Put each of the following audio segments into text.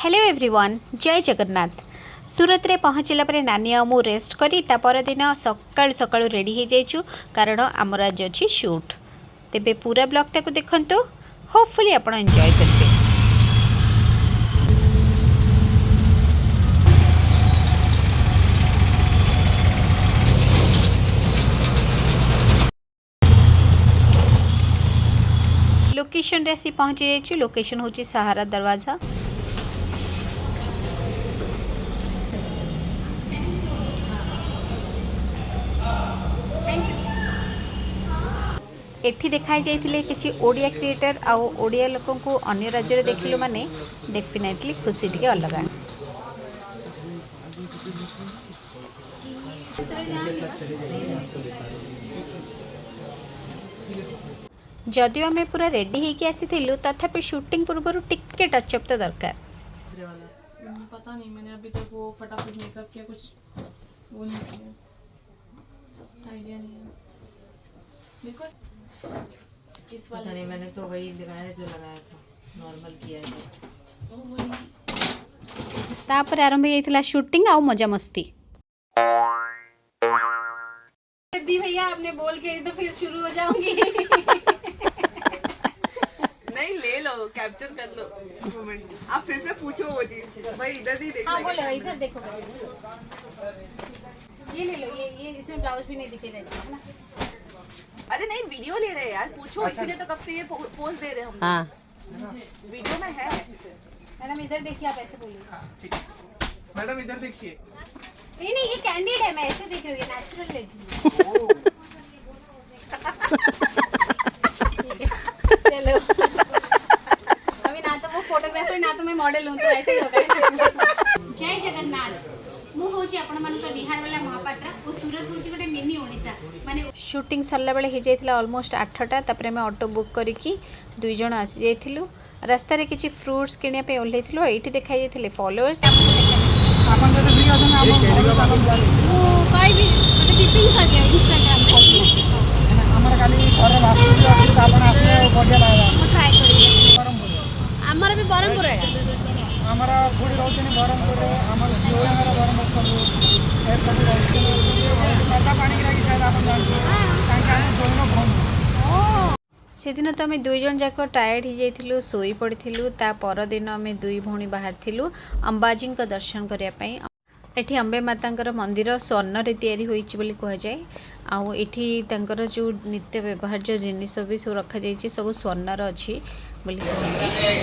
Hello everyone, जय जगन्नाथ। सूरत रे पहुँचला पर नानी आ मु रेस्ट करी ता पर दिन सकाळु सकाळु रेडी हो जाइछु कारण आमर आज अछि शूट। तेबे पूरा ब्लॉग टाको देखंतु, होपफुली आपण एंजॉय करबे। लोकेशन रे सी पहुँची जाइछु। लोकेशन होची सहारा दरवाजा। एठी देखाई जाइथिले किछि ओडिया क्रिएटर आउ ओडिया लोकन को अन्य राज्य रे देखिलु माने डेफिनेटली खुशी टिके अलगा। जदियो आमे पूरा रेडी हेकी आसीथिलु तथापि शूटिंग पूर्व टिके टचअप तो दरकार। पता नहीं, मैंने अभी तक वो फटाफट मेकअप किया, कुछ वो नहीं किया, आइडिया नहीं है बिकॉज किस वाला नहीं। मैंने तो वही लगाया जो लगाया था, नॉर्मल किया है। तापर आरंभ हो जाइथिला शूटिंग आउ मजा मस्ती। दी भैया आपने बोल के तो फिर शुरू हो जाऊंगी। नहीं, ले लो, कैप्चर कर लो मोमेंट। आप फिर से पूछो वो चीज, भाई इधर ही देखो। हाँ बोलो, इधर देखो। ये ले लो, ये इसमें ब्लाउज भी नहीं दिखेगा, है ना? अरे नहीं, वीडियो ले रहे हैं यार, पूछो। इसीलिए तो कब से ये पोज दे रहे हैं हम। हाँ, वीडियो में है। मैडम इधर देखिए, आप ऐसे बोलिए। ठीक है मैडम, इधर देखिए। नहीं, ये कैंडिड है, मैं ऐसे देख रही हूँ, ये नेचुरल लेती हूँ। चलो, अभी ना तो वो फोटोग्राफर ना तो मैं मॉडल हूँ, तो ऐसे ही होगा। जय जगन्नाथ। मु होची आपण मानक बिहार वाला महापात्रा और सूरत होची गोटे मिनी ओडिशा माने। शूटिंग सरला बेले हे जाइथिला ऑलमोस्ट 8टा। तापर मैं ऑटो बुक करिकी दुई जण आसी जाइथिलु। रास्ता रे किछि फ्रूट्स किनिया पे ओल्हेथिलु। एठी देखाई जाइथिले फॉलोअर्स। अपन जते फ्री अछन हम चालम जाई वो काई भी मतलब टिपिंग कर दिया इंस्टाग्राम पे। हमर खाली घर वास्तु जो अछि त अपन आसले बढ़िया लागला। हम ट्राई करिए। बरमपुर हमर भी बरमपुर है। हमारा फूड रहछन बरमपुर रे। हमर जियो हमारा बरमपुर सब ए सब रहछन। सादा पानी की लागी शायद अपन जान तांका जोइनो भम। सेदिन तो आम दुई जन जाक टायर्ड हो जाइथिलु, सोई पड़िथिलु। ता पर दिन आम दुई भौणी बाहर थिलु अंबाजी का दर्शन करने। एठी अंबे मातांकर मंदिर स्वर्ण रे तैयारी होइछि बोली कह जाए। आउ एठी तांकर जो नित्य व्यवहार्य जिनिस भी सब रखा जाइछि, सब स्वर्णर अछि बोली कह जाए।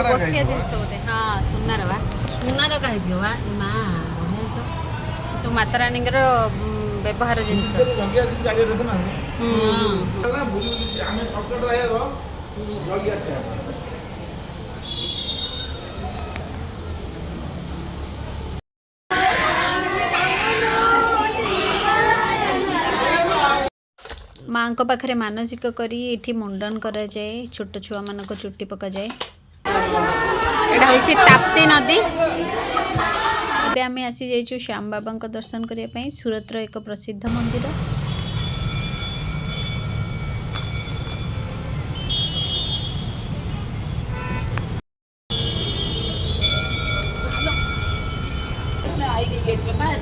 बसिया जिनस बोधे। हाँ, सुनार बा, सुनार कह दियो बा माँ सब माता रानी व्यवहार जिनस। जगिया दिन जागे देखो ना। ना बुली बुली हमें पकड़ रहे हो जगिया से। माँ को पाखरे मानसिक करी एठी मुंडन करा जाए। छोट छुआ मानक चुट्टी पका जाए। एटा होछि ताप्ती नदी। एबे आमे आसी जाइछु श्याम बाबा को दर्शन करिया पई। सूरत रो एक प्रसिद्ध मंदिर। आई गई गेट पे बाहर।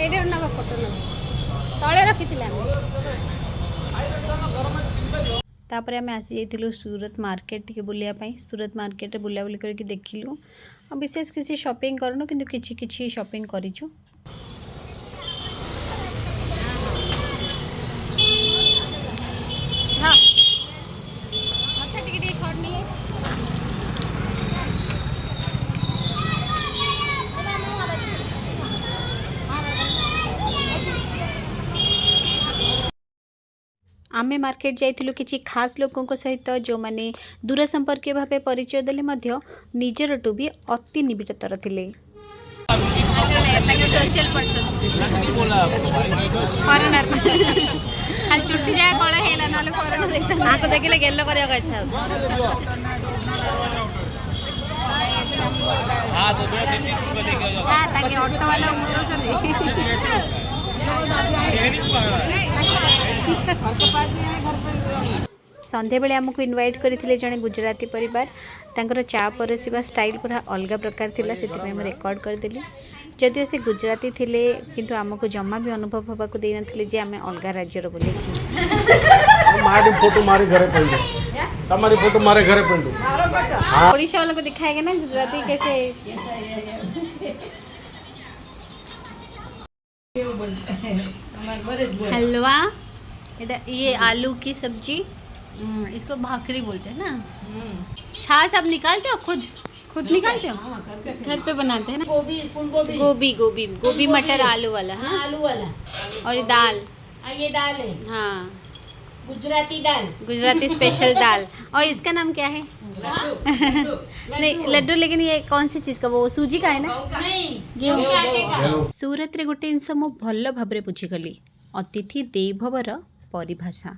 ଏଇଟା ନେବା ଫଟୋ ନେବା ତଳେ ରଖିଥିଲେ ଆମେ। ତାପରେ ଆମେ ଆସିଯାଇଥିଲୁ ସୁରତ ମାର୍କେଟ ଟିକେ ବୁଲିବା ପାଇଁ। ସୁରତ ମାର୍କେଟରେ ବୁଲାବୁଲି କରିକି ଦେଖିଲୁ ଆଉ ବିଶେଷ କିଛି ସପିଂ କରିନୁ କିନ୍ତୁ କିଛି କିଛି ସପିଂ କରିଛୁ। ହଁ ମୋତେ ଟିକେ ଟିକେ ଛଡ଼ ନିଏ। आमे मार्केट जाइथिलु किछि खास लोकों सहित जो माने दूर संपर्कीय भावे परिचय देले मध्य निजर टू भी अति निबिड़तर थिले। सोशल पर्सन फॉरेनर खाली चुट्टी जा कला हेला नले फॉरेनर नाको देखिले गेल्लो करिया का इच्छा हां तो बे 30 रुपया देके जाओ हां ताकि ऑटो वाला मुंडो चले संध्या बेले आमको इनवाइट करथिले जने गुजराती परिवार। तांकर चा परसिबा स्टाइल पूरा अलग प्रकार थिला सेति में रिकॉर्ड कर देली। जदिओ से गुजराती थिले किंतु आमको जम्मा भी अनुभव होबा को देई नथिले जे आमे अलग राज्य रो बोले छी। मारी फोटो मारे घरे पइले तमारी फोटो मारे घरे पइले हां ओडिशा वाला को दिखाएगा ना गुजराती कैसे। हलवा ये आलू की सब्जी इसको भाकरी बोलते हैं ना। छाछ आप निकालते हो खुद निकालते हो घर पे बनाते हैं ना। गोभी फूल गोभी गोभी गोभी गोभी मटर आलू वाला हाँ आलू वाला और ये दाल ये दाल है हाँ गुजराती दाल गुजराती स्पेशल दाल। और इसका नाम क्या है नहीं लड्डू लेकिन ये कौन सी चीज का वो सूजी का है ना गेहूं सूरत रे गोटे जिनस मु भल भाव बुझीगली अतिथि देवभवर परिभाषा।